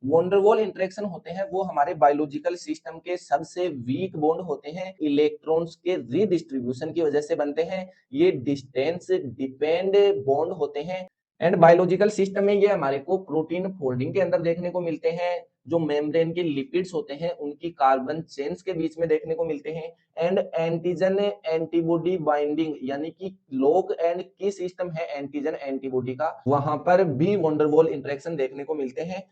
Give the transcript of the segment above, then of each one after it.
Van der Waals interaction होते हैं वो हमारे बायोलॉजिकल सिस्टम के सबसे वीक बॉन्ड होते हैं, इलेक्ट्रॉन्स के रीडिस्ट्रीब्यूशन की वजह से बनते हैं। ये डिस्टेंस डिपेंड बॉन्ड होते हैं एंड बायोलॉजिकल सिस्टम में ये हमारे को प्रोटीन फोल्डिंग के अंदर देखने को मिलते हैं, जो मेम्ब्रेन के लिपिड्स होते हैं उनकी कार्बन चेन्स के बीच में देखने को मिलते हैं एंड एंटीजन एंटीबॉडी बाइंडिंग यानी कि लॉक एंड की सिस्टम है एंटीजन एंटीबॉडी का, वहां पर भी वंडरवॉल इंटरेक्शन देखने को मिलते हैं।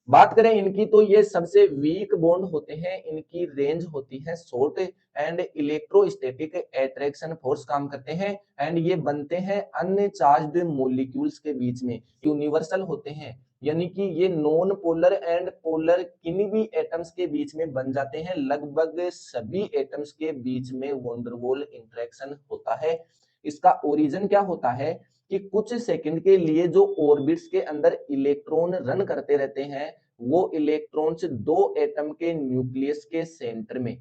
बात करें इनकी तो ये सबसे वीक बॉन्ड होते हैं, इनकी रेंज होती है short and electrostatic attraction force काम करते हैं एंड ये बनते हैं अनचार्ज्ड मॉलिक्यूल्स के बीच में, यूनिवर्सल होते हैं यानी कि ये नॉन पोलर एंड पोलर किन्हीं भी एटम्स के बीच में बन जाते हैं। लगभग सभी एटम्स के बीच में वंडरवॉल इंटरेक्शन होता है। इसका ओरिजिन क्या होता है कि कुछ सेकंड के लिए जो ऑर्बिट्स के अंदर इलेक्ट्रॉन रन करते रहते हैं, वो इलेक्ट्रॉन्स दो एटम के न्यूक्लियस के सेंटर में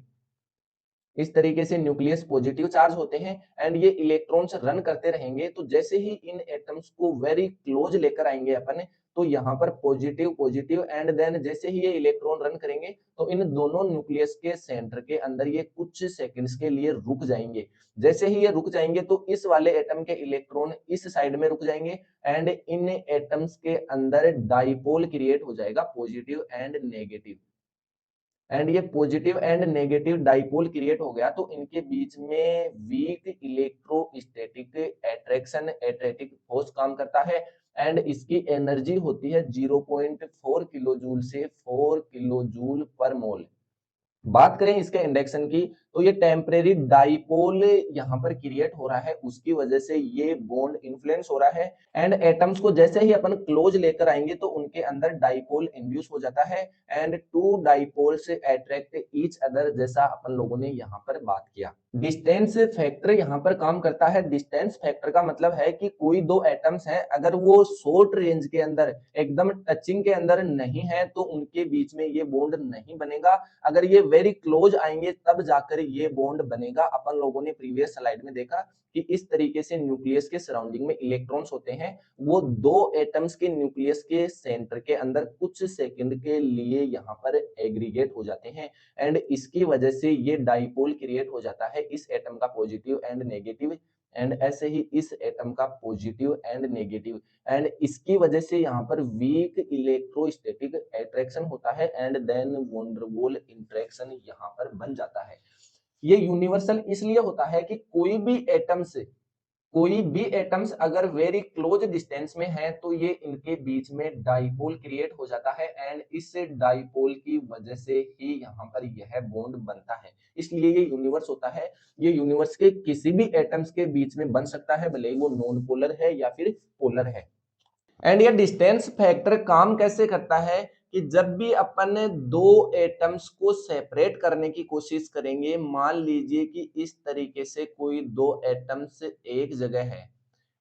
इस तरीके से न्यूक्लियस पॉजिटिव चार्ज होते हैं एंड ये इलेक्ट्रॉन्स रन करते रहेंगे, तो जैसे ही इन एटम्स को वेरी क्लोज लेकर आएंगे अपन, तो यहाँ पर पॉजिटिव पॉजिटिव एंड देन जैसे ही ये इलेक्ट्रॉन रन करेंगे तो इन दोनों न्यूक्लियस के सेंटर के अंदर ये कुछ सेकंड्स के लिए रुक जाएंगे। जैसे ही ये रुक जाएंगे तो इस वाले एटम के इलेक्ट्रॉन इस साइड में रुक जाएंगे एंड इन एटम्स के अंदर डाइपोल क्रिएट हो जाएगा, पॉजिटिव एंड नेगेटिव, एंड ये positive and negative dipole create हो गया तो इनके बीच में वीक इलेक्ट्रोस्टैटिक अट्रैक्शन एट्रेटिक फोर्स काम करता है एंड इसकी एनर्जी होती है 0.4 किलो जूल से 4 किलो जूल पर मोल। बात करें इसके इंडक्शन की तो ये टेम्परेरी डाइपोल यहाँ पर क्रिएट हो रहा है, उसकी वजह से ये बॉन्ड इन्फ्लुएंस हो रहा है एंड एटम्स को जैसे ही अपन क्लोज लेकर आएंगे तो उनके अंदर डाइपोल इंड्यूस हो जाता है एंड टू डाइपोल से अट्रैक्ट ईच अदर, जैसा अपन लोगों ने यहाँ पर बात किया। डिस्टेंस फैक्टर यहाँ पर काम करता है। डिस्टेंस फैक्टर का मतलब है कि कोई दो एटम्स हैं, अगर वो शॉर्ट रेंज के अंदर एकदम टचिंग के अंदर नहीं है तो उनके बीच में ये बॉन्ड नहीं बनेगा, अगर ये वेरी क्लोज आएंगे तब जाकर ये बॉन्ड बनेगा। अपन लोगों ने प्रीवियस स्लाइड में देखा कि इस तरीके से न्यूक्लियस के सराउंडिंग में इलेक्ट्रॉन्स होते हैं, वो दो एटम्स के न्यूक्लियस के सेंटर के अंदर कुछ सेकंड के लिए यहाँ पर एग्रीगेट हो जाते हैं एंड इसकी वजह से ये डाइपोल क्रिएट हो जाता है, इस एटम का पॉजिटिव एंड नेगेटिव एंड ऐसे ही इस एटम का पॉजिटिव एंड नेगेटिव एंड इसकी वजह से यहाँ पर वीक इलेक्ट्रोस्टैटिक अट्रैक्शन होता है एंड देन वंडरवॉल इंटरेक्शन यहाँ पर बन जाता है। ये यूनिवर्सल इसलिए होता है कि कोई भी एटम्स अगर वेरी क्लोज डिस्टेंस में है तो ये इनके बीच में डाइपोल क्रिएट हो जाता है एंड इस डाइपोल की वजह से ही यहाँ पर यह बॉन्ड बनता है, इसलिए ये यूनिवर्स होता है। ये यूनिवर्स के किसी भी एटम्स के बीच में बन सकता है, भले ही वो नॉन पोलर है या फिर पोलर है। एंड ये डिस्टेंस फैक्टर काम कैसे करता है कि जब भी अपन दो एटम्स को सेपरेट करने की कोशिश करेंगे, मान लीजिए कि इस तरीके से कोई दो एटम्स एक जगह है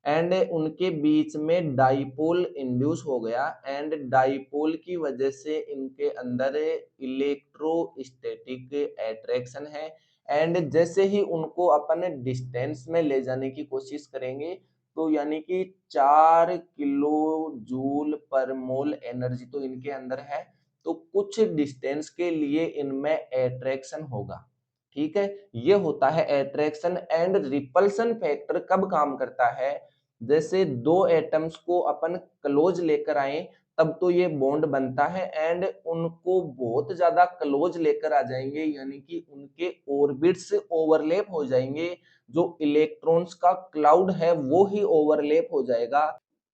एंड उनके बीच में डाइपोल इंड्यूस हो गया एंड डाइपोल की वजह से इनके अंदर इलेक्ट्रोस्टैटिक अट्रैक्शन है एंड जैसे ही उनको अपन डिस्टेंस में ले जाने की कोशिश करेंगे तो यानी कि 4 किलो जूल पर मोल एनर्जी तो इनके अंदर है, तो कुछ डिस्टेंस के लिए इनमें अट्रैक्शन होगा। ठीक है, ये होता है अट्रैक्शन एंड रिपल्सन फैक्टर कब काम करता है, जैसे दो एटम्स को अपन क्लोज लेकर आए तब तो ये बॉन्ड बनता है एंड उनको बहुत ज्यादा क्लोज लेकर आ जाएंगे यानी कि उनके ऑर्बिट्स ओवरलैप हो जाएंगे, जो इलेक्ट्रॉन्स का क्लाउड है वो ही ओवरलैप हो जाएगा,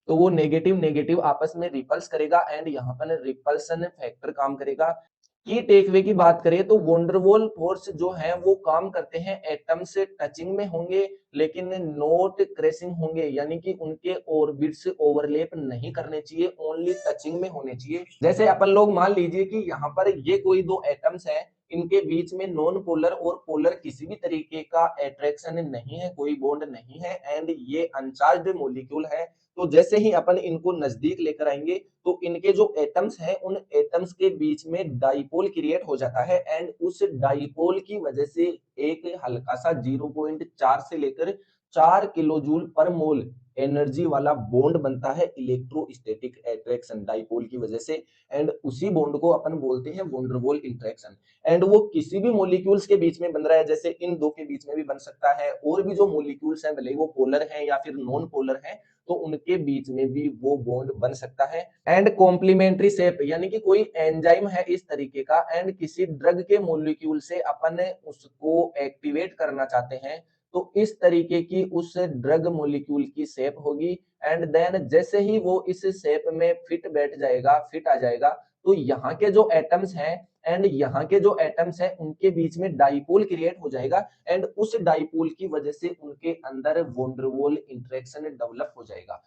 तो वो नेगेटिव नेगेटिव आपस में रिपल्स करेगा एंड यहाँ पर रिपल्सन फैक्टर काम करेगा। की टेकअवे की बात करें तो वंडरवॉल फोर्स जो है वो काम करते हैं एटम से टचिंग में होंगे लेकिन नॉट क्रैशिंग होंगे, यानी कि उनके ऑर्बिट्स ओवरलैप नहीं करने चाहिए, ओनली टचिंग में होने चाहिए। जैसे अपन लोग मान लीजिए कि यहाँ पर ये कोई दो एटम्स हैं, इनके बीच में नॉन पोलर और पोलर किसी भी तरीके का अट्रैक्शन नहीं है, कोई बॉन्ड नहीं है एंड ये अनचार्ज्ड मॉलिक्यूल है, तो जैसे ही अपन इनको नजदीक लेकर आएंगे तो इनके जो एटम्स हैं उन एटम्स के बीच में डाइपोल क्रिएट हो जाता है एंड उस डाइपोल की वजह से एक हल्का सा 0.4 से लेकर 4 किलो जूल पर मोल एनर्जी वाला बॉन्ड बनता है इलेक्ट्रोस्टैटिक अट्रैक्शन डाइपोल की वजह से, एंड उसी बॉन्ड को अपन बोलते हैं van der Waals interaction. And वो किसी भी मॉलिक्यूल्स के बीच में बन रहा है, जैसे इन दो के बीच में भी बन सकता है, और भी जो मॉलिक्यूल्स हैं भले वो पोलर हैं या फिर नॉन पोलर हैं, तो उनके बीच में भी वो बॉन्ड बन सकता है। एंड कॉम्प्लीमेंट्री शेप, यानी कि कोई एंजाइम है इस तरीके का, एंड किसी ड्रग के मॉलिक्यूल से अपन उसको एक्टिवेट करना चाहते हैं, तो इस तरीके की उस ड्रग मॉलिक्यूल की शेप होगी। एंड देन जैसे ही वो इस शेप में फिट आ जाएगा, तो यहाँ के जो एटम्स हैं एंड यहाँ के जो एटम्स हैं उनके बीच में डाइपोल क्रिएट हो जाएगा, एंड उस डाइपोल की वजह से उनके अंदर van der Waals interaction develop हो जाएगा।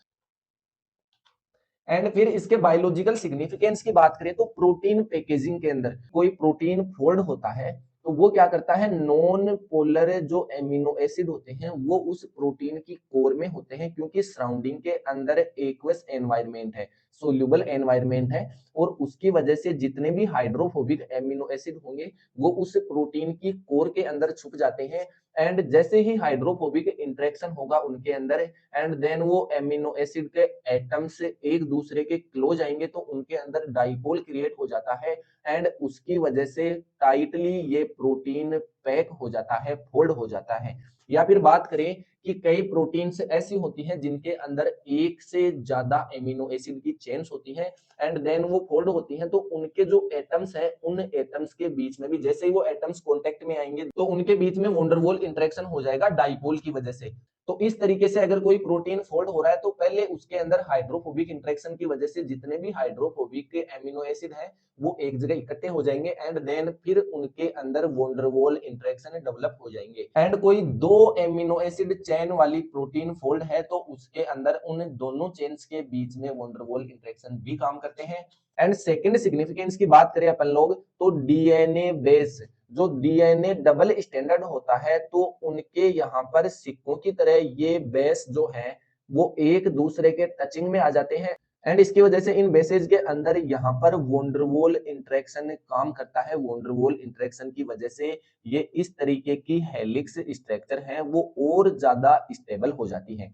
एंड फिर इसके बायोलॉजिकल सिग्निफिकेंस की बात करें तो प्रोटीन पैकेजिंग के अंदर कोई प्रोटीन फोल्ड होता है, तो वो क्या करता है, नॉन पोलर जो एमिनो एसिड होते हैं वो उस प्रोटीन की कोर में होते हैं, क्योंकि सराउंडिंग के अंदर एक्वस एनवायरनमेंट है, सोल्यूबल एनवायरनमेंट है, और उसकी वजह से जितने भी हाइड्रोफोबिक एमिनो एसिड होंगे वो उस प्रोटीन की कोर के अंदर छुप जाते हैं। एंड जैसे ही हाइड्रोफोबिक इंटरेक्शन होगा उनके अंदर, एंड देन वो एमिनो एसिड के एटम्स एक दूसरे के क्लोज आएंगे, तो उनके अंदर डाइपोल क्रिएट हो जाता है, एंड उसकी वजह से टाइटली ये प्रोटीन पैक हो जाता है, फोल्ड हो जाता है। या फिर बात करें कि कई प्रोटीन्स ऐसी होती हैं जिनके अंदर एक से ज्यादा एमिनो एसिड की चेन्स होती हैं, एंड देन वो फोल्ड होती हैं, तो उनके जो एटम्स है उन एटम्स के बीच में भी जैसे ही वो एटम्स कांटेक्ट में आएंगे तो उनके बीच में वॉन डेर वाल इंटरेक्शन हो जाएगा डाइपोल की वजह से। तो इस तरीके से अगर कोई प्रोटीन फोल्ड हो रहा है तो पहले उसके अंदर हाइड्रोफोबिक इंटरेक्शन की वजह से जितने भी हाइड्रोफोबिक एमिनो एसिड हैं वो एक जगह इकट्ठे हो जाएंगे, एंड देन फिर उनके अंदर van der Waals interaction develop हो जाएंगे। एंड कोई दो एमिनो एसिड चेन वाली प्रोटीन फोल्ड है तो उसके अंदर उन दोनों चेन्स के बीच में वॉन डेर वाल इंटरेक्शन भी काम करते हैं। एंड सेकंड सिग्निफिकेंस की बात करें अपन लोग तो डीएनए बेस, जो डीएनए डबल स्टैंडर्ड होता है तो उनके यहाँ पर सिक्कों की तरह ये बेस जो है वो एक दूसरे के टचिंग में आ जाते हैं, एंड इसकी वजह से इन बेसेस के अंदर यहाँ पर वॉन डेर वाल इंटरेक्शन काम करता है। वॉन डेर वाल इंटरेक्शन की वजह से ये इस तरीके की हेलिक्स स्ट्रक्चर है वो और ज्यादा स्टेबल हो जाती है।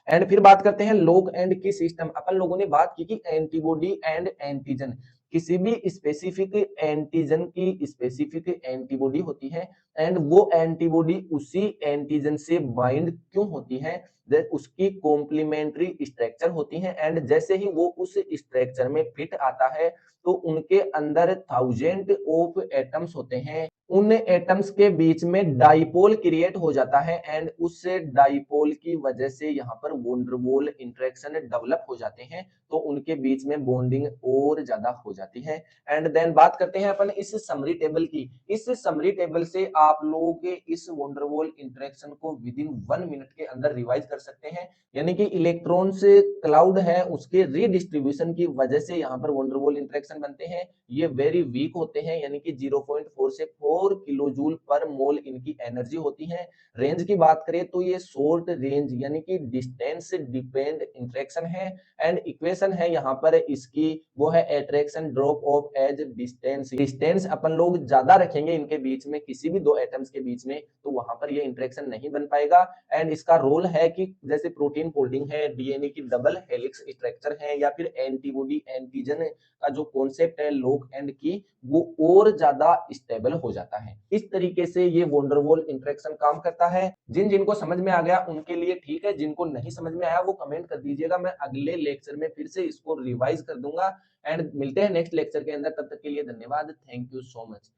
एंड फिर बात करते हैं लॉग एंड की सिस्टम। अपन लोगों ने बात की कि एंटीबॉडी एंड एंटीजन, किसी भी स्पेसिफिक एंटीजन की स्पेसिफिक एंटीबॉडी होती है, एंड वो एंटीबॉडी उसी एंटीजन से बाइंड क्यों होती है, उसकी कॉम्प्लीमेंट्री स्ट्रक्चर होती है, एंड जैसे ही वो उस स्ट्रक्चर में फिट आता है तो उनके अंदर थाउजेंड ऑफ एटम्स होते हैं, उन एटम्स के बीच में डाइपोल क्रिएट हो जाता है, एंड उस डाइपोल की वजह से यहाँ पर van der Waals interaction develop हो जाते हैं, तो उनके बीच में बॉन्डिंग और ज्यादा हो जाती है। एंड देन बात करते हैं अपन इस समरी टेबल की। इस समरी टेबल से आप लोगों के इस वॉन डेर वाल इंटरेक्शन को विद इन 1 मिनट के अंदर रिवाइज कर सकते हैं, यानी कि इलेक्ट्रॉन से क्लाउड है उसके रीडिस्ट्रीब्यूशन की वजह से यहाँ पर वॉन डेर वाल इंटरेक्शन बनते हैं। ये वेरी वीक होते हैं, यानी कि 0.4 से 4 किलो जूल पर मोल इनकी एनर्जी होती है। रेंज की बात करें तो ये शॉर्ट रेंज यानी कि डिस्टेंस डिपेंड इंटरेक्शन है, एंड इक्वेशन है यहाँ पर इसकी वो है attraction drop off as distance. Distance अपन लोग ज्यादा रखेंगे इनके बीच में, किसी भी दो एटम्स के बीच में, तो वहां पर ये इंटरेक्शन नहीं बन पाएगा। एंड इसका रोल है कि जैसे प्रोटीन फोल्डिंग है, डीएनए की डबल हेलिक्स स्ट्रक्चर है, या फिर एंटीबॉडी एंटीजन का जो कॉन्सेप्ट है लॉग एंड की, वो और ज्यादा स्टेबल हो जाता है। इस तरीके से ये वॉन डेर वाल इंटरेक्शन काम करता है। जिन जिनको समझ में आ गया उनके लिए ठीक है, जिनको नहीं समझ में आया वो कमेंट कर दीजिएगा, मैं अगले लेक्चर में फिर से इसको रिवाइज कर दूंगा। एंड मिलते हैं नेक्स्ट लेक्चर के अंदर, तब तक के लिए धन्यवाद, थैंक यू सो मच।